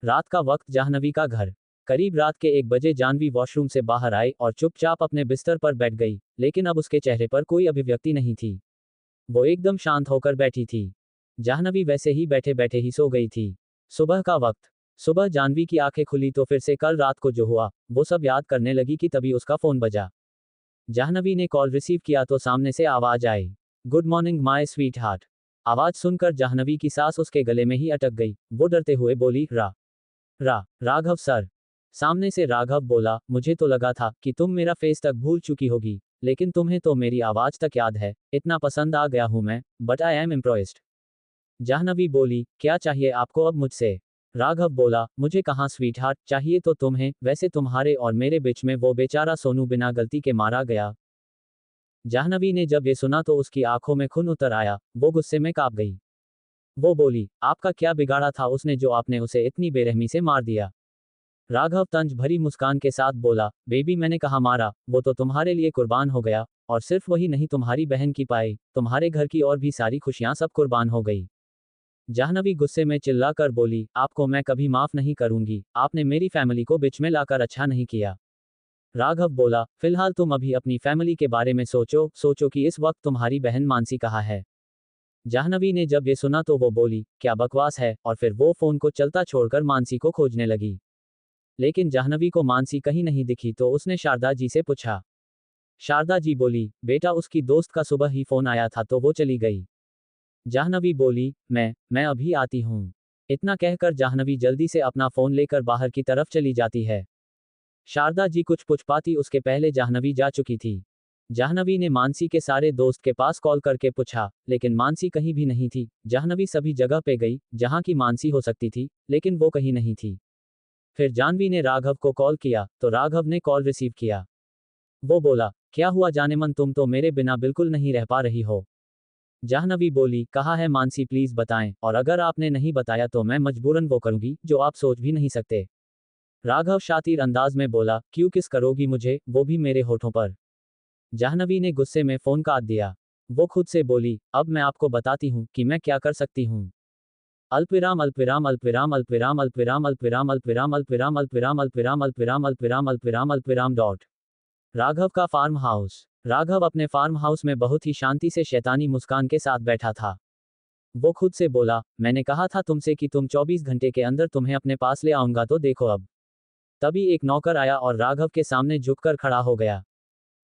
रात का वक्त, जाह्नवी का घर। करीब रात के 1 बजे जाह्नवी वॉशरूम से बाहर आई और चुपचाप अपने बिस्तर पर बैठ गई, लेकिन अब उसके चेहरे पर कोई अभिव्यक्ति नहीं थी। वो एकदम शांत होकर बैठी थी। जाह्नवी वैसे ही बैठे बैठे ही सो गई थी। सुबह का वक्त। सुबह जाह्नवी की आंखें खुली तो फिर से कल रात को जो हुआ, वो सब याद करने लगी कि तभी उसका फोन बजा। जाह्नवी ने कॉल रिसीव किया तो सामने से आवाज आई, good morning my sweet heart. आवाज सुनकर जाह्नवी की सांस उसके गले में ही अटक गई। वो डरते हुए बोली, राघव सर। सामने से राघव बोला, मुझे तो लगा था कि तुम मेरा फेस तक भूल चुकी होगी, लेकिन तुम्हें तो मेरी आवाज तक याद है। इतना पसंद आ गया हूं मैं, but I am impressed. Jahnavi बोली, क्या चाहिए आपको अब मुझसे? राघव बोला, मुझे कहाँ स्वीट हार्ट, चाहिए तो तुम्हें, वैसे तुम्हारे और मेरे बीच में वो बेचारा सोनू बिना गलती के मारा गया। जाह्नवी ने जब ये सुना तो उसकी आंखों में खून उतर आया, वो गुस्से में कांप गई। वो बोली, आपका क्या बिगाड़ा था उसने जो आपने उसे इतनी बेरहमी से मार दिया? राघव तंज भरी मुस्कान के साथ बोला, बेबी मैंने कहा मारा, वो तो तुम्हारे लिए कुर्बान हो गया, और सिर्फ वही नहीं, तुम्हारी बहन की पाई, तुम्हारे घर की और भी सारी खुशियां सब कुर्बान हो गई। जाह्नवी गुस्से में चिल्लाकर बोली, आपको मैं कभी माफ नहीं करूंगी, आपने मेरी फैमिली को बीच में लाकर अच्छा नहीं किया। राघव बोला, फिलहाल तुम अभी अपनी फैमिली के बारे में सोचो कि इस वक्त तुम्हारी बहन मानसी कहाँ है। जाह्नवी ने जब ये सुना तो वो बोली, क्या बकवास है, और फिर वो फोन को चलता छोड़कर मानसी को खोजने लगी। लेकिन जाह्नवी को मानसी कहीं नहीं दिखी तो उसने शारदा जी से पूछा। शारदा जी बोली, बेटा उसकी दोस्त का सुबह ही फोन आया था तो वो चली गई। जाह्नवी बोली, मैं अभी आती हूँ। इतना कहकर जाह्नवी जल्दी से अपना फोन लेकर बाहर की तरफ चली जाती है। शारदा जी कुछ पूछ पाती उसके पहले जाह्नवी जा चुकी थी। जाह्नवी ने मानसी के सारे दोस्त के पास कॉल करके पूछा, लेकिन मानसी कहीं भी नहीं थी। जाह्नवी सभी जगह पे गई जहां की मानसी हो सकती थी, लेकिन वो कहीं नहीं थी। फिर जाह्नवी ने राघव को कॉल किया तो राघव ने कॉल रिसीव किया। वो बोला, क्या हुआ जानेमन, तुम तो मेरे बिना बिल्कुल नहीं रह पा रही हो। जाह्नवी बोली, कहा है मानसी प्लीज बताएं, और अगर आपने नहीं बताया तो मैं मजबूरन वो करूंगी जो आप सोच भी नहीं सकते। राघव शातिर अंदाज में बोला, क्यों किस करोगी मुझे, वो भी मेरे होठों पर। जाह्नवी ने गुस्से में फोन काट दिया। वो खुद से बोली, अब मैं आपको बताती हूँ कि मैं क्या कर सकती हूँ। अल्पविराम अल्पविराम अल्पविराम अल्पविराम अल्पविराम अल्पविराम अल्पविराम अल्पविराम अल्पविराम अल्पविराम अल्पविराम अल्पविराम अल्पविराम अल्पविराम डॉट। राघव का फार्म हाउस। राघव अपने फार्म हाउस में बहुत ही शांति से शैतानी मुस्कान के साथ बैठा था। वो खुद से बोला, मैंने कहा था तुमसे कि तुम 24 घंटे के अंदर तुम्हें अपने पास ले आऊंगा, तो देखो अब। तभी एक नौकर आया और राघव के सामने झुककर खड़ा हो गया।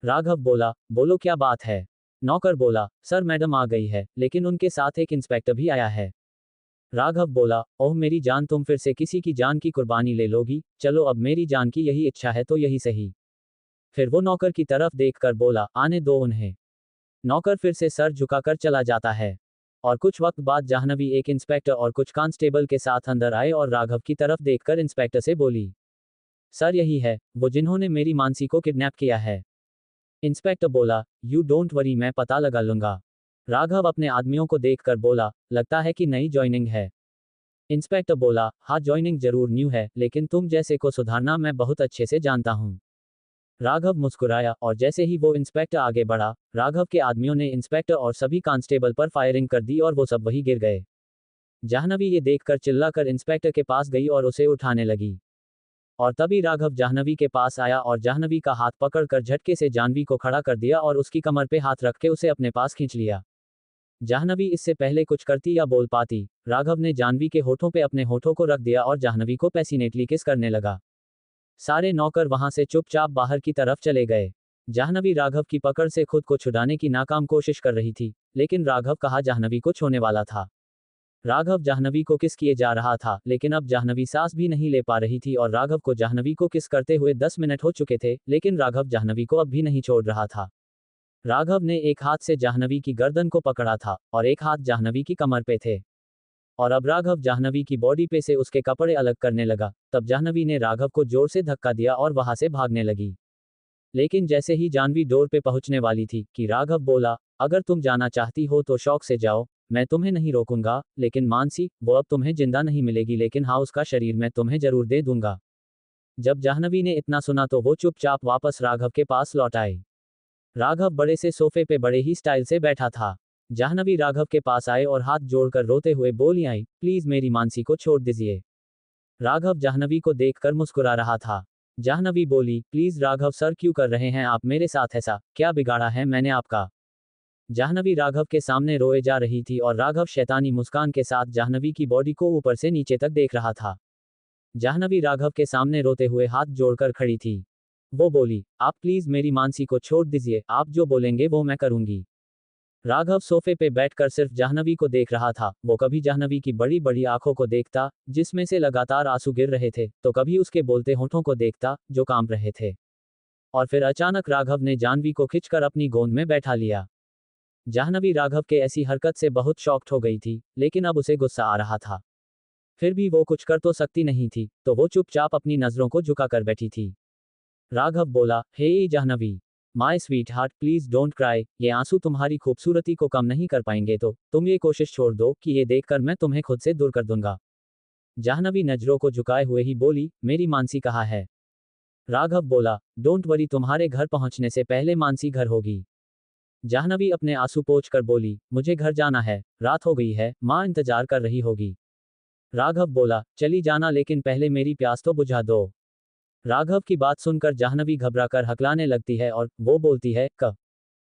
राघव बोला, बोलो क्या बात है? नौकर बोला, सर मैडम आ गई है, लेकिन उनके साथ एक इंस्पेक्टर भी आया है। राघव बोला, ओह मेरी जान, तुम फिर से किसी की जान की कुर्बानी ले लोगी, चलो अब मेरी जान की यही इच्छा है तो यही सही। फिर वो नौकर की तरफ देखकर बोला, आने दो उन्हें। नौकर फिर से सर झुकाकर चला जाता है। और कुछ वक्त बाद जाह्नवी एक इंस्पेक्टर और कुछ कांस्टेबल के साथ अंदर आए और राघव की तरफ देखकर इंस्पेक्टर से बोली, सर यही है वो जिन्होंने मेरी मानसी को किडनैप किया है। इंस्पेक्टर बोला, यू डोंट वरी, मैं पता लगा लूंगा। राघव अपने आदमियों को देखकर बोला, लगता है कि नई ज्वाइनिंग है। इंस्पेक्टर बोला, हाँ ज्वाइनिंग जरूर न्यू है, लेकिन तुम जैसे को सुधारना मैं बहुत अच्छे से जानता हूँ। राघव मुस्कुराया और जैसे ही वो इंस्पेक्टर आगे बढ़ा, राघव के आदमियों ने इंस्पेक्टर और सभी कांस्टेबल पर फायरिंग कर दी और वो सब वहीं गिर गए। जाह्नवी ये देखकर चिल्लाकर इंस्पेक्टर के पास गई और उसे उठाने लगी। और तभी राघव जाह्नवी के पास आया और जाह्नवी का हाथ पकड़कर झटके से जाह्नवी को खड़ा कर दिया और उसकी कमर पे हाथ रख के उसे अपने पास खींच लिया। जाह्नवी इससे पहले कुछ करती या बोल पाती, राघव ने जाह्नवी के होठों पे अपने होठों को रख दिया और जाह्नवी को पैसिनेटली किस करने लगा। सारे नौकर वहां से चुपचाप बाहर की तरफ चले गए। जाह्नवी राघव की पकड़ से खुद को छुड़ाने की नाकाम कोशिश कर रही थी, लेकिन राघव कहाँ जाह्नवी को छोने वाला था। राघव जाह्नवी को किस किए जा रहा था, लेकिन अब जाह्नवी सांस भी नहीं ले पा रही थी और राघव को जाह्नवी को किस करते हुए 10 मिनट हो चुके थे, लेकिन राघव जाह्नवी को अब भी नहीं छोड़ रहा था। राघव ने एक हाथ से जाह्नवी की गर्दन को पकड़ा था और एक हाथ जाह्नवी की कमर पे थे। और अब राघव जाह्नवी की बॉडी पे से उसके कपड़े अलग करने लगा। तब जाह्नवी ने राघव को जोर से धक्का दिया और वहां से भागने लगी। लेकिन जैसे ही जाह्नवी डोर पे पहुंचने वाली थी कि राघव बोला, अगर तुम जाना चाहती हो तो शौक से जाओ, मैं तुम्हें नहीं रोकूंगा, लेकिन मानसी, वो अब तुम्हें जिंदा नहीं मिलेगी, लेकिन हाँ उसका शरीर मैं तुम्हें जरूर दे दूंगा। जब जाह्नवी ने इतना सुना तो वो चुपचाप वापस राघव के पास लौट आई। राघव बड़े से सोफे पे बड़े ही स्टाइल से बैठा था। जाह्नवी राघव के पास आए और हाथ जोड़कर रोते हुए बोली आई, प्लीज मेरी मानसी को छोड़ दीजिए। राघव जाह्नवी को देखकर मुस्कुरा रहा था। जाह्नवी बोली, प्लीज राघव सर, क्यों कर रहे हैं आप मेरे साथ ऐसा, क्या बिगाड़ा है मैंने आपका। जाह्नवी राघव के सामने रोए जा रही थी और राघव शैतानी मुस्कान के साथ जाह्नवी की बॉडी को ऊपर से नीचे तक देख रहा था। जाह्नवी राघव के सामने रोते हुए हाथ जोड़कर खड़ी थी। वो बोली, आप प्लीज मेरी मानसी को छोड़ दीजिए, आप जो बोलेंगे वो मैं करूंगी। राघव सोफे पे बैठकर सिर्फ जाह्नवी को देख रहा था। वो कभी जाह्नवी की बड़ी बड़ी आंखों को देखता, जिसमें से लगातार आंसू गिर रहे थे, तो कभी उसके बोलते होठों को देखता, जो कांप रहे थे। और फिर अचानक राघव ने जाह्नवी को खिंचकर अपनी गोद में बैठा लिया। जाह्नवी राघव के ऐसी हरकत से बहुत शॉक्ड हो गई थी, लेकिन अब उसे गुस्सा आ रहा था। फिर भी वो कुछ कर तो सकती नहीं थी, तो वो चुपचाप अपनी नजरों को झुकाकर बैठी थी। राघव बोला, hey Jahnavi, my sweet heart, please don't cry, ये आंसू तुम्हारी खूबसूरती को कम नहीं कर पाएंगे, तो तुम ये कोशिश छोड़ दो कि ये देखकर मैं तुम्हें खुद से दूर कर दूंगा। जाह्नवी नजरों को झुकाए हुए ही बोली, मेरी मानसी कहाँ है। राघव बोला, डोंट वरी, तुम्हारे घर पहुंचने से पहले मानसी घर होगी। जाह्नवी अपने आंसू पोंछ कर बोली, मुझे घर जाना है, रात हो गई है, माँ इंतजार कर रही होगी। राघव बोला, चली जाना, लेकिन पहले मेरी प्यास तो बुझा दो। राघव की बात सुनकर जाह्नवी घबराकर हकलाने लगती है और वो बोलती है,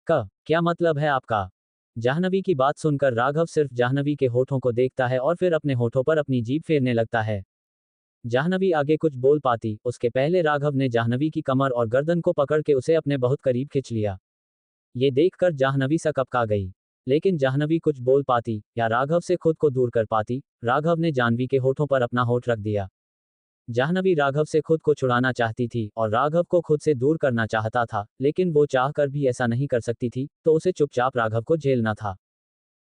क्या मतलब है आपका। जाह्नवी की बात सुनकर राघव सिर्फ जाह्नवी के होठों को देखता है और फिर अपने होठों पर अपनी जीभ फेरने लगता है। जाह्नवी आगे कुछ बोल पाती, उसके पहले राघव ने जाह्नवी की कमर और गर्दन को पकड़ के उसे अपने बहुत करीब खींच लिया। ये देखकर जाह्नवी सकपका गई। लेकिन जाह्नवी कुछ बोल पाती या राघव से खुद को दूर कर पाती। राघव ने जाह्नवी के होठों पर अपना होठ रख दिया। जाह्नवी राघव से खुद को छुड़ाना चाहती थी और राघव को खुद से दूर करना चाहता था, लेकिन वो चाहकर भी ऐसा नहीं कर सकती थी, तो उसे चुपचाप राघव को झेलना था।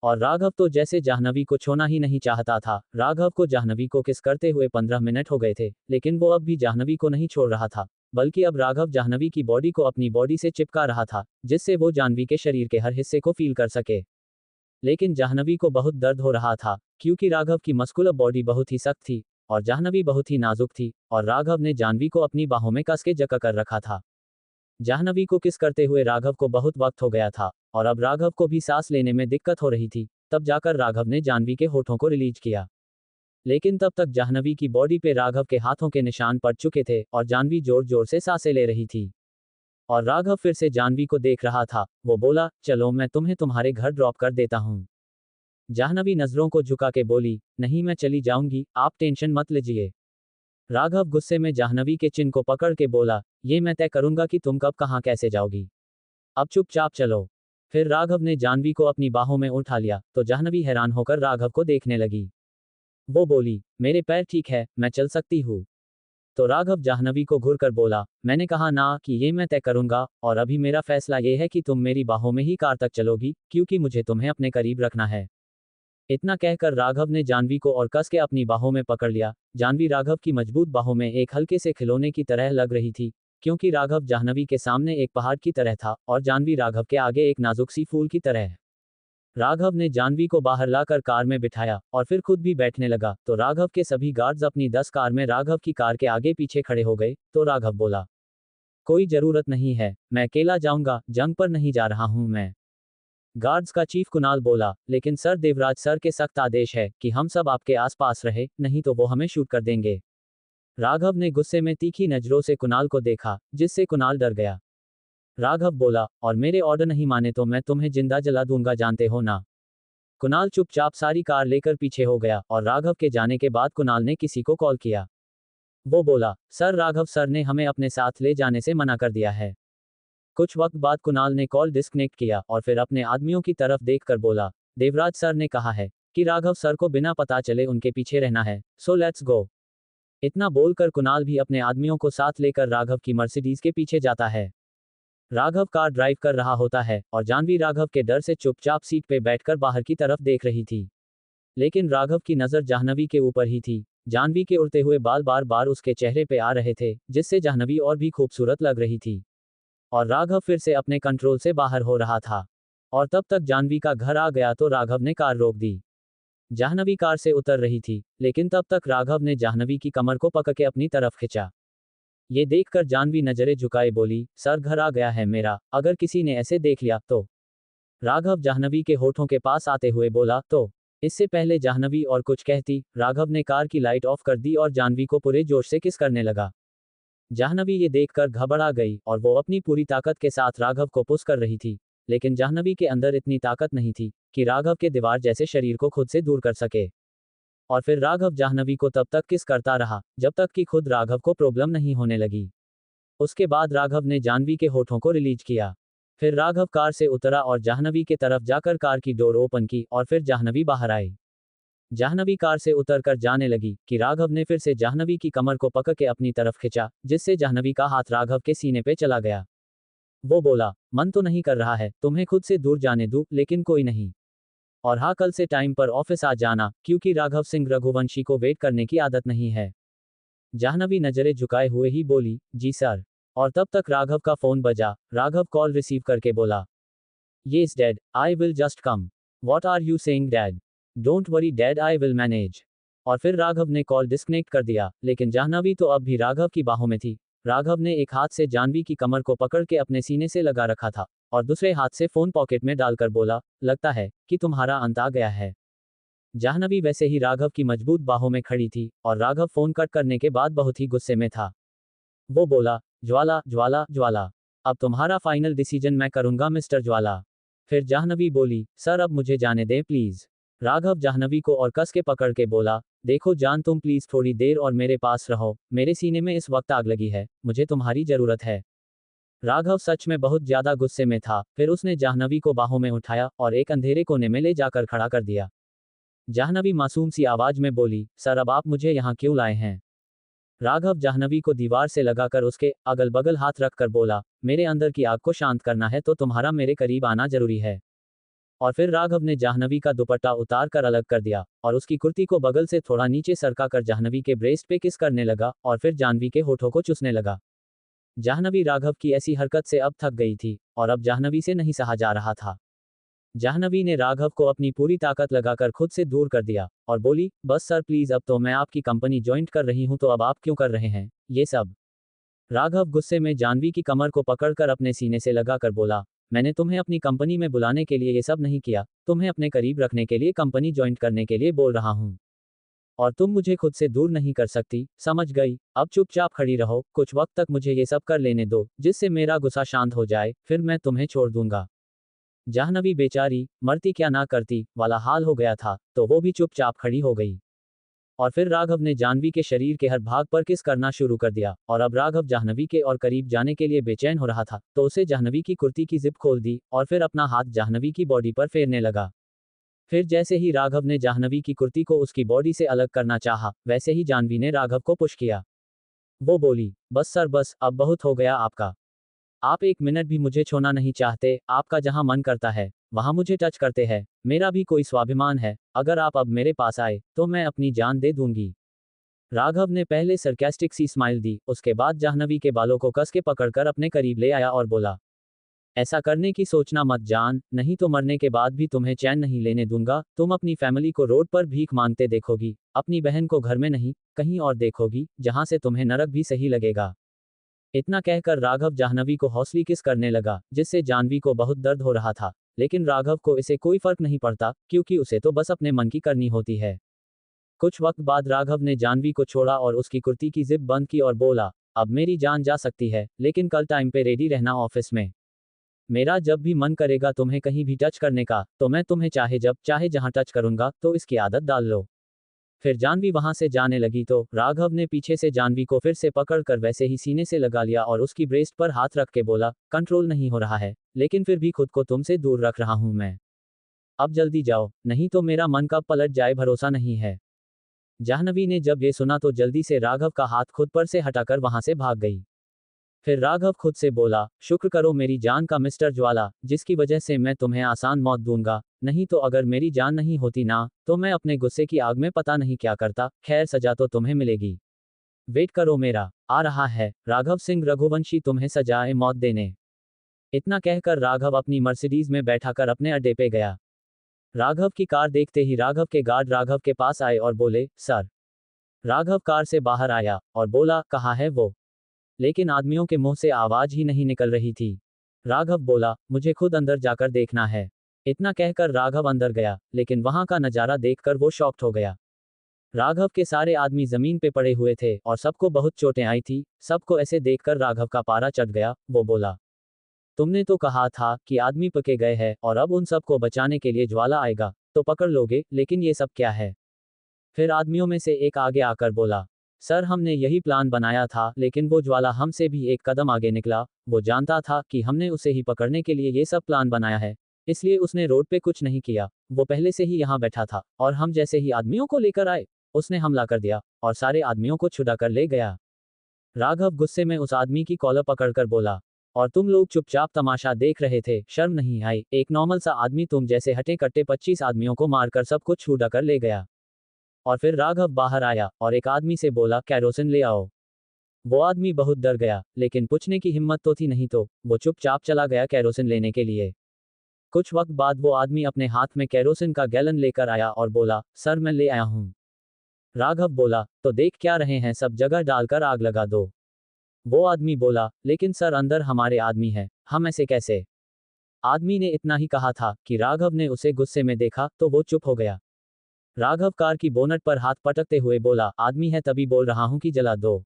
और राघव तो जैसे जाह्नवी को छोड़ना ही नहीं चाहता था। राघव को जाह्नवी को किस करते हुए 15 मिनट हो गए थे, लेकिन वो अब भी जाह्नवी को नहीं छोड़ रहा था, बल्कि अब राघव जाह्नवी की बॉडी को अपनी बॉडी से चिपका रहा था, जिससे वो जाह्नवी के शरीर के हर हिस्से को फील कर सके। लेकिन जाह्नवी को बहुत दर्द हो रहा था, क्योंकि राघव की मस्कुलर बॉडी बहुत ही सख्त थी और जाह्नवी बहुत ही नाजुक थी, और राघव ने जाह्नवी को अपनी बाहों में कस के जकड़ कर रखा था। जाह्नवी को किस करते हुए राघव को बहुत वक्त हो गया था, और अब राघव को भी सांस लेने में दिक्कत हो रही थी। तब जाकर राघव ने जाह्नवी के होठों को रिलीज किया। लेकिन तब तक जाह्नवी की बॉडी पे राघव के हाथों के निशान पड़ चुके थे और जाह्नवी जोर जोर से सांसें ले रही थी। और राघव फिर से जाह्नवी को देख रहा था। वो बोला, चलो मैं तुम्हें तुम्हारे घर ड्रॉप कर देता हूँ। जाह्नवी नजरों को झुका के बोली, नहीं मैं चली जाऊंगी, आप टेंशन मत लीजिए। राघव गुस्से में जाह्नवी के चिन को पकड़ के बोला, ये मैं तय करूंगा कि तुम कब कहाँ कैसे जाओगी। अब चुपचाप चलो। फिर राघव ने जाह्नवी को अपनी बाहों में उठा लिया, तो जाह्नवी हैरान होकर राघव को देखने लगी। वो बोली, मेरे पैर ठीक है, मैं चल सकती हूँ। तो राघव जाह्नवी को घूरकर बोला, मैंने कहा ना कि ये मैं तय करूंगा, और अभी मेरा फैसला ये है कि तुम मेरी बाहों में ही कार तक चलोगी, क्योंकि मुझे तुम्हें अपने करीब रखना है। इतना कहकर राघव ने जाह्नवी को और कस के अपनी बाहों में पकड़ लिया। जाह्नवी राघव की मजबूत बाहों में एक हल्के से खिलौने की तरह लग रही थी, क्योंकि राघव जाह्नवी के सामने एक पहाड़ की तरह था और जाह्नवी राघव के आगे एक नाजुक सी फूल की तरह। राघव ने जाह्नवी को बाहर लाकर कार में बिठाया और फिर खुद भी बैठने लगा, तो राघव के सभी गार्ड्स अपनी 10 कार में राघव की कार के आगे पीछे खड़े हो गए। तो राघव बोला, कोई जरूरत नहीं है, मैं अकेला जाऊंगा, जंग पर नहीं जा रहा हूं मैं। गार्ड्स का चीफ कुणाल बोला, लेकिन सर देवराज सर के सख्त आदेश है कि हम सब आपके आसपास रहे, नहीं तो वो हमें शूट कर देंगे। राघव ने गुस्से में तीखी नजरों से कुणाल को देखा, जिससे कुणाल डर गया। राघव बोला, और मेरे ऑर्डर नहीं माने तो मैं तुम्हें जिंदा जला दूंगा, जानते हो ना। कुणाल चुपचाप सारी कार लेकर पीछे हो गया और राघव के जाने के बाद कुणाल ने किसी को कॉल किया। वो बोला, सर राघव सर ने हमें अपने साथ ले जाने से मना कर दिया है। कुछ वक्त बाद कुणाल ने कॉल डिस्कनेक्ट किया और फिर अपने आदमियों की तरफ देखकर बोला, देवराज सर ने कहा है कि राघव सर को बिना पता चले उनके पीछे रहना है, सो लेट्स गो। इतना बोलकर कुणाल भी अपने आदमियों को साथ लेकर राघव की मर्सिडीज के पीछे जाता है। राघव कार ड्राइव कर रहा होता है और जाह्नवी राघव के डर से चुपचाप सीट पे बैठकर बाहर की तरफ देख रही थी। लेकिन राघव की नजर जाह्नवी के ऊपर ही थी। जाह्नवी के उड़ते हुए बाल बार बार उसके चेहरे पे आ रहे थे, जिससे जाह्नवी और भी खूबसूरत लग रही थी। और राघव फिर से अपने कंट्रोल से बाहर हो रहा था। और तब तक जाह्नवी का घर आ गया तो राघव ने कार रोक दी। जाह्नवी कार से उतर रही थी, लेकिन तब तक राघव ने जाह्नवी की कमर को पकड़ के अपनी तरफ खींचा। ये देखकर जाह्नवी नजरें झुकाए बोली, सर घर आ गया है मेरा, अगर किसी ने ऐसे देख लिया तो। राघव जाह्नवी के होठों के पास आते हुए बोला, तो इससे पहले जाह्नवी और कुछ कहती, राघव ने कार की लाइट ऑफ कर दी और जाह्नवी को पूरे जोश से किस करने लगा। जाह्नवी ये देखकर घबरा गई और वो अपनी पूरी ताकत के साथ राघव को पुश कर रही थी, लेकिन जाह्नवी के अंदर इतनी ताकत नहीं थी कि राघव के दीवार जैसे शरीर को खुद से दूर कर सके। और फिर राघव जाह्नवी को तब तक किस करता रहा जब तक कि खुद राघव को प्रॉब्लम नहीं होने लगी। उसके बाद राघव ने जाह्नवी के होठों को रिलीज किया। फिर राघव कार से उतरा और जाह्नवी के तरफ जाकर कार की डोर ओपन की और फिर जाह्नवी बाहर आई। जाह्नवी कार से उतरकर जाने लगी कि राघव ने फिर से जाह्नवी की कमर को पकड़ के अपनी तरफ खींचा, जिससे जाह्नवी का हाथ राघव के सीने पे चला गया। वो बोला, मन तो नहीं कर रहा है तुम्हें खुद से दूर जाने दूं, लेकिन कोई नहीं। और हाँ, कल से टाइम पर ऑफिस आ जाना, क्योंकि राघव सिंह रघुवंशी को वेट करने की आदत नहीं है। जाह्नवी नजरें झुकाए हुए ही बोली, जी सर। और तब तक राघव का फोन बजा। राघव कॉल रिसीव करके बोला, yes dad, I will just come. What are you saying dad? Don't worry dad, I will manage. और फिर राघव ने कॉल डिस्कनेक्ट कर दिया, लेकिन जाह्नवी तो अब भी राघव की बाहों में थी। राघव ने एक हाथ से जाह्नवी की कमर को पकड़ के अपने सीने से लगा रखा था और दूसरे हाथ से फोन पॉकेट में डालकर बोला, लगता है कि तुम्हारा अंत आ गया है। जाह्नवी वैसे ही राघव की मजबूत बाहों में खड़ी थी और राघव फोन कट करने के बाद बहुत ही गुस्से में था। वो बोला, ज्वाला ज्वाला ज्वाला, अब तुम्हारा फाइनल डिसीजन मैं करूंगा मिस्टर ज्वाला। फिर जाह्नवी बोली, सर अब मुझे जाने दें प्लीज। राघव जाह्नवी को और कस के पकड़ के बोला, देखो जान, तुम प्लीज थोड़ी देर और मेरे पास रहो, मेरे सीने में इस वक्त आग लगी है, मुझे तुम्हारी जरूरत है। राघव सच में बहुत ज्यादा गुस्से में था। फिर उसने जाह्नवी को बाहों में उठाया और एक अंधेरे कोने में ले जाकर खड़ा कर दिया। जाह्नवी मासूम सी आवाज में बोली, सर अब आप मुझे यहाँ क्यों लाए हैं? राघव जाह्नवी को दीवार से लगाकर उसके अगल बगल हाथ रखकर बोला, मेरे अंदर की आग को शांत करना है तो तुम्हारा मेरे करीब आना जरूरी है। और फिर राघव ने जाह्नवी का दुपट्टा उतार कर अलग कर दिया और उसकी कुर्ती को बगल से थोड़ा नीचे सरका कर जाह्नवी के ब्रेस्ट पे किस करने लगा और फिर जाह्नवी के होठों को चूसने लगा। जाह्नवी राघव की ऐसी हरकत से अब थक गई थी और अब जाह्नवी से नहीं सहा जा रहा था। जाह्नवी ने राघव को अपनी पूरी ताकत लगाकर खुद से दूर कर दिया और बोली, बस सर प्लीज, अब तो मैं आपकी कंपनी ज्वाइंट कर रही हूं तो अब आप क्यों कर रहे हैं ये सब? राघव गुस्से में जाह्नवी की कमर को पकड़कर अपने सीने से लगाकर बोला, मैंने तुम्हें अपनी कंपनी में बुलाने के लिए ये सब नहीं किया, तुम्हें अपने करीब रखने के लिए कंपनी ज्वाइंट करने के लिए बोल रहा हूँ। और तुम मुझे खुद से दूर नहीं कर सकती, समझ गई? अब चुपचाप खड़ी रहो, कुछ वक्त तक मुझे ये सब कर लेने दो जिससे मेरा गुस्सा शांत हो जाए, फिर मैं तुम्हें छोड़ दूंगा। जाह्नवी बेचारी, मरती क्या ना करती वाला हाल हो गया था, तो वो भी चुपचाप खड़ी हो गई। और फिर राघव ने जाह्नवी के शरीर के हर भाग पर किस करना शुरू कर दिया और अब राघव जाह्नवी के और करीब जाने के लिए बेचैन हो रहा था, तो उसे जाह्नवी की कुर्ती की जिप खोल दी और फिर अपना हाथ जाह्नवी की बॉडी पर फेरने लगा। फिर जैसे ही राघव ने जाह्नवी की कुर्ती को उसकी बॉडी से अलग करना चाहा, वैसे ही जाह्नवी ने राघव को पुश किया। वो बोली, बस सर बस, अब बहुत हो गया आपका। आप एक मिनट भी मुझे छोड़ना नहीं चाहते, आपका जहां मन करता है वहां मुझे टच करते हैं, मेरा भी कोई स्वाभिमान है, अगर आप अब मेरे पास आए तो मैं अपनी जान दे दूंगी। राघव ने पहले सरकास्टिक सी स्माइल दी, उसके बाद जाह्नवी के बालों को कस के पकड़कर अपने करीब ले आया और बोला, ऐसा करने की सोचना मत जान, नहीं तो मरने के बाद भी तुम्हें चैन नहीं लेने दूंगा। तुम अपनी फैमिली को रोड पर भीख मांगते देखोगी, अपनी बहन को घर में नहीं कहीं और देखोगी, जहां से तुम्हें नरक भी सही लगेगा। इतना कहकर राघव जाह्नवी को हौसली किस करने लगा, जिससे जाह्नवी को बहुत दर्द हो रहा था, लेकिन राघव को इसे कोई फर्क नहीं पड़ता, क्योंकि उसे तो बस अपने मन की करनी होती है। कुछ वक्त बाद राघव ने जाह्नवी को छोड़ा और उसकी कुर्ती की जिप बंद की और बोला, अब मेरी जान जा सकती है, लेकिन कल टाइम पे रेडी रहना ऑफिस में। मेरा जब भी मन करेगा तुम्हें कहीं भी टच करने का, तो मैं तुम्हें चाहे जब चाहे जहां टच करूंगा, तो इसकी आदत डाल लो। फिर जाह्नवी वहां से जाने लगी तो राघव ने पीछे से जाह्नवी को फिर से पकड़कर वैसे ही सीने से लगा लिया और उसकी ब्रेस्ट पर हाथ रख के बोला, कंट्रोल नहीं हो रहा है, लेकिन फिर भी खुद को तुमसे दूर रख रहा हूं मैं। अब जल्दी जाओ, नहीं तो मेरा मन कब पलट जाए भरोसा नहीं है। जाह्नवी ने जब ये सुना तो जल्दी से राघव का हाथ खुद पर से हटाकर वहां से भाग गई। फिर राघव खुद से बोला, शुक्र करो मेरी जान का मिस्टर ज्वाला, जिसकी वजह से मैं तुम्हें आसान मौत दूंगा, नहीं तो अगर मेरी जान नहीं होती ना, तो मैं अपने गुस्से की आग में पता नहीं क्या करता। खैर सजा तो तुम्हें मिलेगी, वेट करो, मेरा आ रहा है राघव सिंह रघुवंशी तुम्हें सजाए मौत देने। इतना कहकर राघव अपनी मर्सिडीज में बैठाकर अपने अड्डे पे गया। राघव की कार देखते ही राघव के गार्ड राघव के पास आए और बोले, सर। राघव कार से बाहर आया और बोला, कहाँ है वो? लेकिन आदमियों के मुंह से आवाज ही नहीं निकल रही थी। राघव बोला, मुझे खुद अंदर जाकर देखना है। इतना कहकर राघव अंदर गया, लेकिन वहां का नजारा देखकर वो शॉक्ड हो गया। राघव के सारे आदमी जमीन पे पड़े हुए थे और सबको बहुत चोटें आई थी। सबको ऐसे देखकर राघव का पारा चढ़ गया। वो बोला, तुमने तो कहा था कि आदमी पके गए हैं और अब उन सबको बचाने के लिए ज्वाला आएगा तो पकड़ लोगे, लेकिन ये सब क्या है? फिर आदमियों में से एक आगे आकर बोला, सर हमने यही प्लान बनाया था, लेकिन वो ज्वाला हमसे भी एक कदम आगे निकला। वो जानता था कि हमने उसे ही पकड़ने के लिए ये सब प्लान बनाया है, इसलिए उसने रोड पे कुछ नहीं किया। वो पहले से ही यहाँ बैठा था और हम जैसे ही आदमियों को लेकर आए, उसने हमला कर दिया और सारे आदमियों को छुड़ा कर ले गया। राघव गुस्से में उस आदमी की कॉलर पकड़कर बोला, और तुम लोग चुपचाप तमाशा देख रहे थे, शर्म नहीं आई? एक नॉर्मल सा आदमी तुम जैसे हटे कट्टे 25 आदमियों को मारकर सब कुछ छुड़ा कर ले गया। और फिर राघव बाहर आया और एक आदमी से बोला, कैरोसिन ले आओ। वो आदमी बहुत डर गया, लेकिन पूछने की हिम्मत तो थी नहीं, तो वो चुपचाप चला गया कैरोसिन लेने के लिए। कुछ वक्त बाद वो आदमी अपने हाथ में कैरोसिन का गैलन लेकर आया और बोला, सर मैं ले आया हूँ। राघव बोला, तो देख क्या रहे हैं, सब जगह डालकर आग लगा दो। वो आदमी बोला, लेकिन सर अंदर हमारे आदमी हैं, हम ऐसे कैसे? आदमी ने इतना ही कहा था कि राघव ने उसे गुस्से में देखा तो वो चुप हो गया। राघव कार की बोनट पर हाथ पटकते हुए बोला, आदमी है तभी बोल रहा हूं कि जला दो।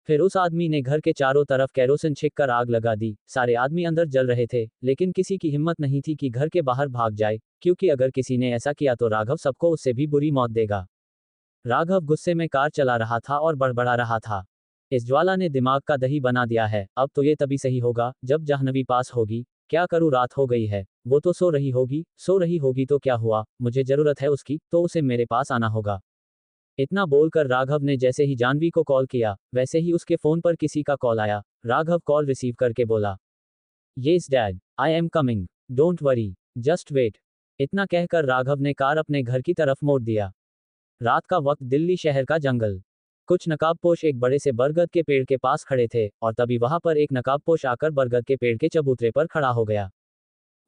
फिर उस आदमी ने घर के चारों तरफ कैरोसिन छिड़ककर आग लगा दी। सारे आदमी अंदर जल रहे थे, लेकिन किसी की हिम्मत नहीं थी कि घर के बाहर भाग जाए, क्योंकि अगर किसी ने ऐसा किया तो राघव सबको उससे भी बुरी मौत देगा। राघव गुस्से में कार चला रहा था और बड़बड़ा रहा था, इस ज्वाला ने दिमाग का दही बना दिया है। अब तो ये तभी सही होगा जब जाह्नवी पास होगी। क्या करूँ, रात हो गई है। वो तो सो रही होगी तो क्या हुआ, मुझे जरूरत है उसकी तो उसे मेरे पास आना होगा। इतना बोलकर राघव ने जैसे ही जाह्नवी को कॉल किया, वैसे ही उसके फोन पर किसी का कॉल आया। राघव कॉल रिसीव करके बोला, yes dad, I am coming, don't worry, just wait. इतना कहकर राघव ने कार अपने घर की तरफ मोड़ दिया। रात का वक्त, दिल्ली शहर का जंगल। कुछ नकाबपोश एक बड़े से बरगद के पेड़ के पास खड़े थे और तभी वहां पर एक नकाबपोश आकर बरगद के पेड़ के चबूतरे पर खड़ा हो गया।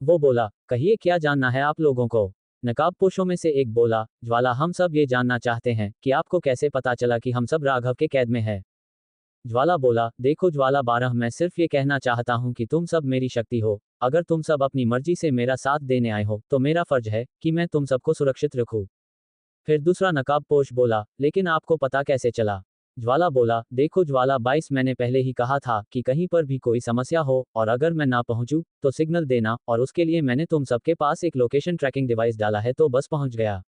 वो बोला, कहिए क्या जानना है आप लोगों को? नकाबपोशों में से एक बोला, ज्वाला हम सब ये जानना चाहते हैं कि आपको कैसे पता चला कि हम सब राघव के कैद में है। ज्वाला बोला, देखो ज्वाला 12, मैं सिर्फ ये कहना चाहता हूँ कि तुम सब मेरी शक्ति हो। अगर तुम सब अपनी मर्जी से मेरा साथ देने आए हो तो मेरा फर्ज है कि मैं तुम सबको सुरक्षित रखूं। फिर दूसरा नकाबपोश बोला, लेकिन आपको पता कैसे चला? ज्वाला बोला, देखो ज्वाला 22, मैंने पहले ही कहा था कि कहीं पर भी कोई समस्या हो और अगर मैं ना पहुंचूं तो सिग्नल देना, और उसके लिए मैंने तुम सबके पास एक लोकेशन ट्रैकिंग डिवाइस डाला है, तो बस पहुंच गया।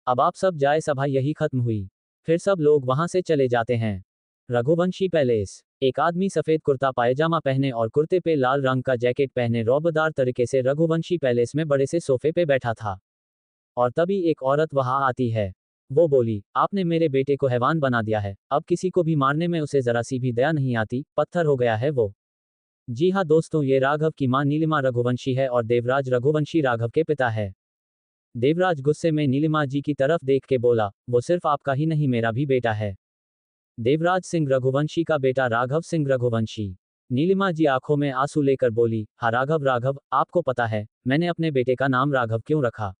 अब आप सब जाए, सभा यही खत्म हुई। फिर सब लोग वहां से चले जाते हैं। रघुवंशी पैलेस। एक आदमी सफेद कुर्ता पायजामा पहने और कुर्ते पे लाल रंग का जैकेट पहने रौबदार तरीके से रघुवंशी पैलेस में बड़े से सोफे पे बैठा था। और तभी एक औरत वहां आती है। वो बोली, आपने मेरे बेटे को हैवान बना दिया है, अब किसी को भी मारने में उसे जरा सी भी दया नहीं आती, पत्थर हो गया है वो। जी हाँ दोस्तों, ये राघव की मां नीलिमा रघुवंशी है और देवराज रघुवंशी राघव के पिता है। देवराज गुस्से में नीलिमा जी की तरफ देख के बोला, वो सिर्फ आपका ही नहीं मेरा भी बेटा है। देवराज सिंह रघुवंशी का बेटा राघव सिंह रघुवंशी। नीलिमा जी आंखों में आंसू लेकर बोली, हाँ राघव, आपको पता है मैंने अपने बेटे का नाम राघव क्यों रखा?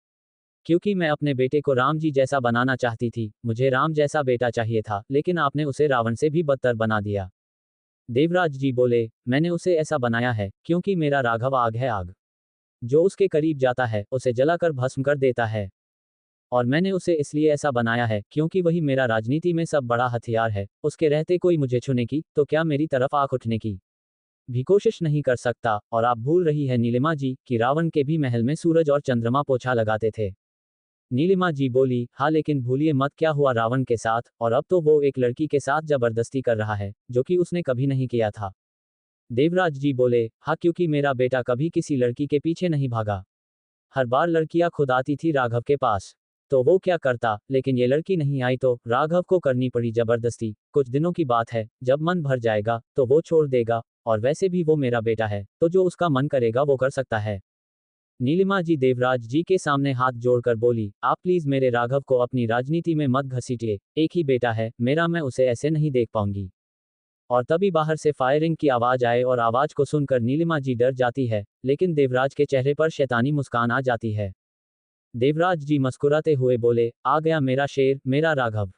क्योंकि मैं अपने बेटे को राम जी जैसा बनाना चाहती थी। मुझे राम जैसा बेटा चाहिए था, लेकिन आपने उसे रावण से भी बदतर बना दिया। देवराज जी बोले, मैंने उसे ऐसा बनाया है क्योंकि मेरा राघव आग है, आग जो उसके करीब जाता है उसे जलाकर भस्म कर देता है। और मैंने उसे इसलिए ऐसा बनाया है क्योंकि वही मेरा राजनीति में सब बड़ा हथियार है। उसके रहते कोई मुझे छूने की तो क्या मेरी तरफ आंख उठने की भी कोशिश नहीं कर सकता। और आप भूल रही है नीलिमा जी कि रावण के भी महल में सूरज और चंद्रमा पोछा लगाते थे। नीलिमा जी बोली, हाँ लेकिन भूलिए मत क्या हुआ रावण के साथ, और अब तो वो एक लड़की के साथ जबरदस्ती कर रहा है जो कि उसने कभी नहीं किया था। देवराज जी बोले, हाँ क्योंकि मेरा बेटा कभी किसी लड़की के पीछे नहीं भागा। हर बार लड़कियां खुद आती थी राघव के पास तो वो क्या करता, लेकिन ये लड़की नहीं आई तो राघव को करनी पड़ी जबरदस्ती। कुछ दिनों की बात है, जब मन भर जाएगा तो वो छोड़ देगा, और वैसे भी वो मेरा बेटा है तो जो उसका मन करेगा वो कर सकता है। नीलिमा जी देवराज जी के सामने हाथ जोड़कर बोली, आप प्लीज मेरे राघव को अपनी राजनीति में मत घसीटिए, एक ही बेटा है मेरा, मैं उसे ऐसे नहीं देख पाऊंगी। और तभी बाहर से फायरिंग की आवाज आए और आवाज को सुनकर नीलिमा जी डर जाती है, लेकिन देवराज के चेहरे पर शैतानी मुस्कान आ जाती है। देवराज जी मुस्कुराते हुए बोले, आ गया मेरा शेर, मेरा राघव।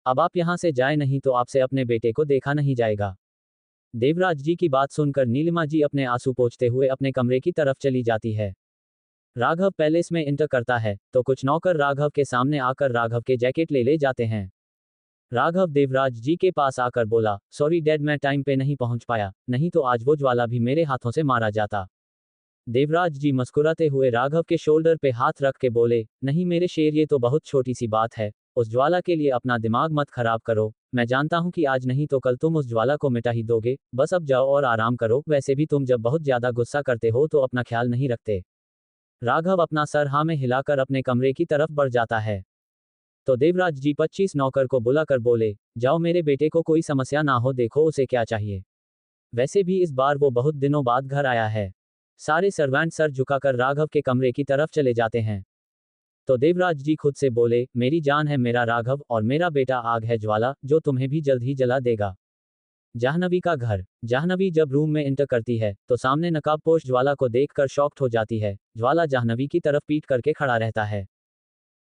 अब आप यहाँ से जाए नहीं तो आपसे अपने बेटे को देखा नहीं जाएगा। देवराज जी की बात सुनकर नीलिमा जी अपने आंसू पोंछते हुए अपने कमरे की तरफ चली जाती है। राघव पैलेस में इंटर करता है तो कुछ नौकर राघव के सामने आकर राघव के जैकेट ले जाते हैं। राघव देवराज जी के पास आकर बोला, सॉरी डैड, मैं टाइम पे नहीं पहुंच पाया, नहीं तो आज वो ज्वाला भी मेरे हाथों से मारा जाता। देवराज जी मुस्कुराते हुए राघव के शोल्डर पे हाथ रख के बोले, नहीं मेरे शेर, ये तो बहुत छोटी सी बात है, उस ज्वाला के लिए अपना दिमाग मत खराब करो, मैं जानता हूं कि आज नहीं तो कल तुम उस ज्वाला को मिटा ही दोगे, बस अब जाओ और आराम करो, वैसे भी तुम जब बहुत ज्यादा गुस्सा करते हो तो अपना ख्याल नहीं रखते। राघव अपना सर हाँ में हिलाकर अपने कमरे की तरफ बढ़ जाता है। तो देवराज जी 25 नौकर को बुलाकर बोले, जाओ मेरे बेटे को कोई समस्या ना हो, देखो उसे क्या चाहिए। वैसे भी इस बार वो बहुत दिनों बाद घर आया है। सारे सर्वेंट सर झुकाकर राघव के कमरे की तरफ चले जाते हैं। तो देवराज जी खुद से बोले, मेरी जान है मेरा राघव और मेरा बेटा आग है ज्वाला, जो तुम्हें भी जल्द ही जला देगा। जाह्नवी का घर। जाह्नवी जब रूम में इंटर करती है तो सामने नकाबपोश ज्वाला को देखकर शॉक्ड हो जाती है। ज्वाला जाह्नवी की तरफ पीट करके खड़ा रहता है।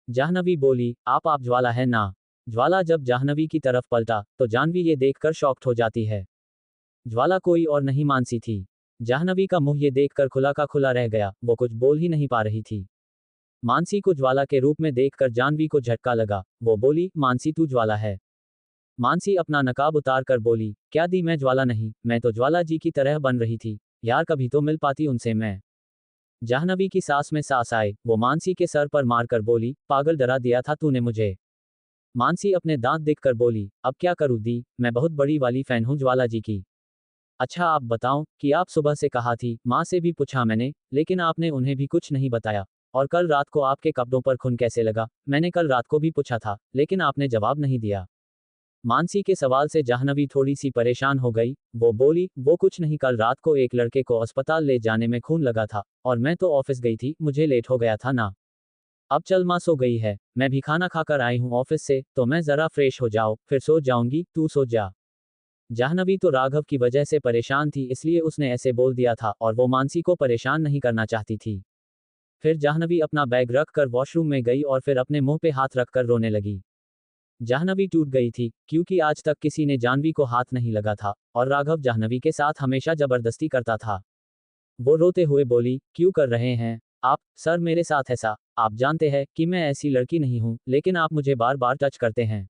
जाह्नवी बोली, आप ज्वाला है ना। ज्वाला जब जाह्नवी की तरफ पलटा तो जाह्नवी ये देखकर शॉक्ड हो जाती है। ज्वाला कोई और नहीं मानसी थी। जाह्नवी का मुंह ये देखकर खुला का खुला रह गया, वो कुछ बोल ही नहीं पा रही थी। मानसी को ज्वाला के रूप में देखकर जाह्नवी को झटका लगा, वो बोली, मानसी तू ज्वाला है। मानसी अपना नकाब उतार कर बोली, क्या दी, मैं ज्वाला नहीं, मैं तो ज्वाला जी की तरह बन रही थी, यार कभी तो मिल पाती उनसे मैं। जाह्नवी की सांस में सांस आए, वो मानसी के सर पर मारकर बोली, पागल, डरा दिया था तूने मुझे। मानसी अपने दांत देखकर बोली, अब क्या करूं दी, मैं बहुत बड़ी वाली फैन हूं ज्वाला जी की। अच्छा आप बताओ कि आप सुबह से कहा थी, माँ से भी पूछा मैंने, लेकिन आपने उन्हें भी कुछ नहीं बताया। और कल रात को आपके कपड़ों पर खून कैसे लगा, मैंने कल रात को भी पूछा था, लेकिन आपने जवाब नहीं दिया। मानसी के सवाल से जाह्नवी थोड़ी सी परेशान हो गई, वो बोली, वो कुछ नहीं, कल रात को एक लड़के को अस्पताल ले जाने में खून लगा था, और मैं तो ऑफिस गई थी, मुझे लेट हो गया था ना। अब चल माँ सो गई है, मैं भी खाना खाकर आई हूँ ऑफिस से, तो मैं जरा फ्रेश हो जाओ, फिर सो जाऊंगी, तू सो जा। जाह्नवी तो राघव की वजह से परेशान थी, इसलिए उसने ऐसे बोल दिया था और वो मानसी को परेशान नहीं करना चाहती थी। फिर जाह्नवी अपना बैग रख कर वॉशरूम में गई और फिर अपने मुंह पे हाथ रखकर रोने लगी। जाह्नवी टूट गई थी, क्योंकि आज तक किसी ने जाह्नवी को हाथ नहीं लगा था, और राघव जाह्नवी के साथ हमेशा जबरदस्ती करता था। वो रोते हुए बोली, क्यों कर रहे हैं आप, सर मेरे साथ ऐसा, आप जानते हैं कि मैं ऐसी लड़की नहीं हूँ, लेकिन आप मुझे बार बार टच करते हैं।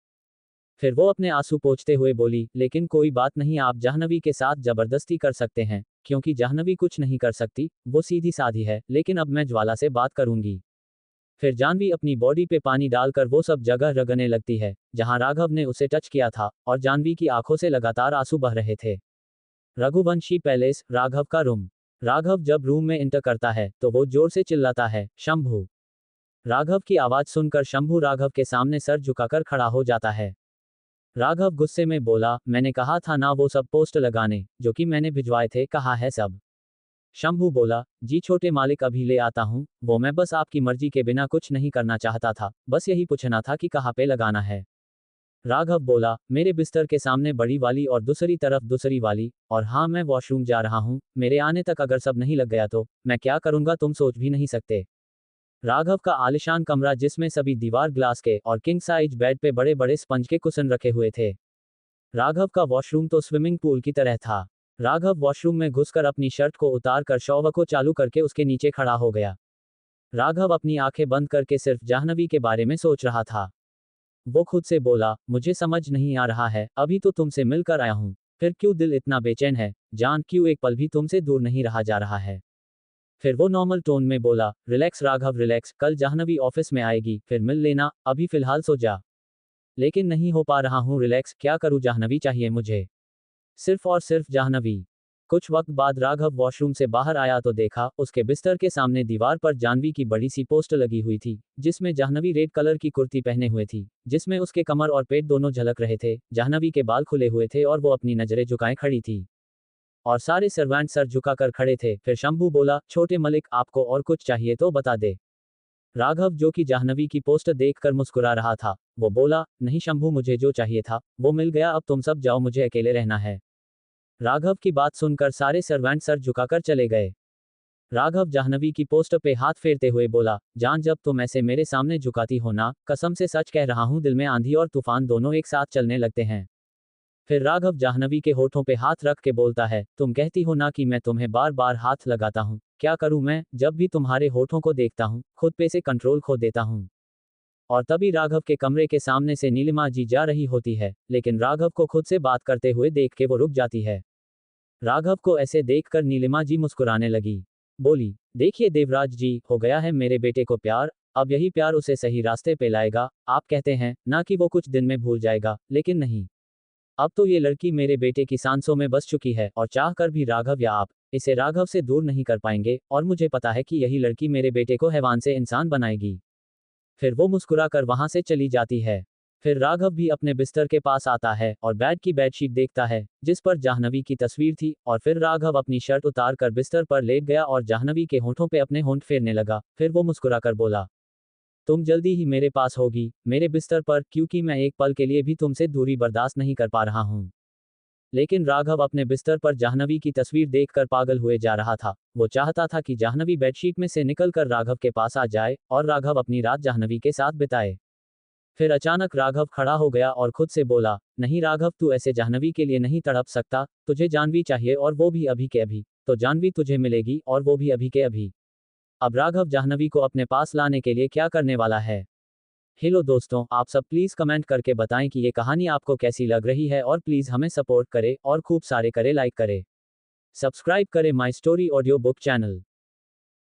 फिर वो अपने आंसू पोंछते हुए बोली, लेकिन कोई बात नहीं, आप जाह्नवी के साथ जबरदस्ती कर सकते हैं, क्योंकि जाह्नवी कुछ नहीं कर सकती, वो सीधी साधी है, लेकिन अब मैं ज्वाला से बात करूंगी। फिर जाह्नवी अपनी बॉडी पे पानी डालकर वो सब जगह रगड़ने लगती है जहां राघव ने उसे टच किया था, और जाह्नवी की आंखों से लगातार आंसू बह रहे थे। रघुवंशी पैलेस, राघव का रूम। राघव जब रूम में इंटर करता है तो वो जोर से चिल्लाता है, शंभू। राघव की आवाज सुनकर शंभू राघव के सामने सर झुकाकर खड़ा हो जाता है। राघव गुस्से में बोला, मैंने कहा था ना वो सब पोस्ट लगाने जो कि मैंने भिजवाए थे, कहाँ है सब। शंभू बोला, जी छोटे मालिक अभी ले आता हूँ, वो मैं बस आपकी मर्जी के बिना कुछ नहीं करना चाहता था, बस यही पूछना था कि कहाँ पे लगाना है। राघव बोला, मेरे बिस्तर के सामने बड़ी वाली और दूसरी तरफ दूसरी वाली, और हाँ मैं वॉशरूम जा रहा हूँ, मेरे आने तक अगर सब नहीं लग गया तो मैं क्या करूँगा तुम सोच भी नहीं सकते। राघव का आलिशान कमरा जिसमें सभी दीवार ग्लास के और किंग साइज बेड पे बड़े बड़े स्पंज के कुशन रखे हुए थे। राघव का वॉशरूम तो स्विमिंग पूल की तरह था। राघव वॉशरूम में घुसकर अपनी शर्ट को उतार कर शॉवर को चालू करके उसके नीचे खड़ा हो गया। राघव अपनी आंखें बंद करके सिर्फ जाह्नवी के बारे में सोच रहा था। वो खुद से बोला, मुझे समझ नहीं आ रहा है, अभी तो तुमसे मिलकर आया हूँ, फिर क्यों दिल इतना बेचैन है, जान क्यों एक पल भी तुमसे दूर नहीं रहा जा रहा है। फिर वो नॉर्मल टोन में बोला, रिलैक्स राघव रिलैक्स, कल जाह्नवी ऑफिस में आएगी, फिर मिल लेना, अभी फिलहाल सो जा। लेकिन नहीं हो पा रहा हूँ रिलैक्स, क्या करूँ, जाह्नवी चाहिए मुझे, सिर्फ और सिर्फ जाह्नवी। कुछ वक्त बाद राघव वॉशरूम से बाहर आया तो देखा उसके बिस्तर के सामने दीवार पर जाह्नवी की बड़ी सी पोस्टर लगी हुई थी, जिसमें जाह्नवी रेड कलर की कुर्ती पहने हुए थी, जिसमें उसके कमर और पेट दोनों झलक रहे थे। जाह्नवी के बाल खुले हुए थे और वो अपनी नजरें झुकाए खड़ी थी, और सारे सर्वेंट सर झुकाकर खड़े थे। फिर शंभू बोला, छोटे मलिक आपको और कुछ चाहिए तो बता दे। राघव जो कि जाह्नवी की पोस्टर देखकर मुस्कुरा रहा था, वो बोला, नहीं शंभू, मुझे जो चाहिए था वो मिल गया, अब तुम सब जाओ, मुझे अकेले रहना है। राघव की बात सुनकर सारे सर्वेंट सर झुकाकर चले गए। राघव जाह्नवी की पोस्टर पे हाथ फेरते हुए बोला, जान जब तुम ऐसे मेरे सामने झुकाती हो ना, कसम से सच कह रहा हूं, दिल में आंधी और तूफान दोनों एक साथ चलने लगते हैं। फिर राघव जाह्नवी के होठों पे हाथ रख के बोलता है, तुम कहती हो ना कि मैं तुम्हें बार बार हाथ लगाता हूँ, क्या करूँ मैं, जब भी तुम्हारे होठों को देखता हूँ खुद पे से कंट्रोल खो देता हूँ। और तभी राघव के कमरे के सामने से नीलिमा जी जा रही होती है, लेकिन राघव को खुद से बात करते हुए देख के वो रुक जाती है। राघव को ऐसे देखकर नीलिमा जी मुस्कुराने लगी। बोली, देखिए देवराज जी, हो गया है मेरे बेटे को प्यार, अब यही प्यार उसे सही रास्ते पे लाएगा। आप कहते हैं ना कि वो कुछ दिन में भूल जाएगा, लेकिन नहीं, अब तो ये लड़की मेरे बेटे की सांसों में बस चुकी है और चाह कर भी राघव या आप इसे राघव से दूर नहीं कर पाएंगे, और मुझे पता है कि यही लड़की मेरे बेटे को हैवान से इंसान बनाएगी। फिर वो मुस्कुरा कर वहां से चली जाती है। फिर राघव भी अपने बिस्तर के पास आता है और बेड की बेडशीट देखता है जिस पर जाह्नवी की तस्वीर थी, और फिर राघव अपनी शर्ट उतार कर बिस्तर पर लेट गया और जाह्नवी के होंठों पे अपने होंठ फेरने लगा। फिर वो मुस्कुरा कर बोला, तुम जल्दी ही मेरे पास होगी, मेरे बिस्तर पर, क्योंकि मैं एक पल के लिए भी तुमसे दूरी बर्दाश्त नहीं कर पा रहा हूँ। लेकिन राघव अपने बिस्तर पर जाह्नवी की तस्वीर देखकर पागल हुए जा रहा था। वो चाहता था कि जाह्नवी बेडशीट में से निकलकर राघव के पास आ जाए और राघव अपनी रात जाह्नवी के साथ बिताए। फिर अचानक राघव खड़ा हो गया और खुद से बोला, नहीं राघव, तू ऐसे जाह्नवी के लिए नहीं तड़प सकता, तुझे जानवी चाहिए और वो भी अभी के अभी, तो जानवी तुझे मिलेगी और वो भी अभी के अभी। अब राघव जाह्नवी को अपने पास लाने के लिए क्या करने वाला है? हेलो दोस्तों, आप सब प्लीज़ कमेंट करके बताएं कि ये कहानी आपको कैसी लग रही है, और प्लीज़ हमें सपोर्ट करें और खूब सारे करे लाइक करें। सब्सक्राइब करें my story audio book channel.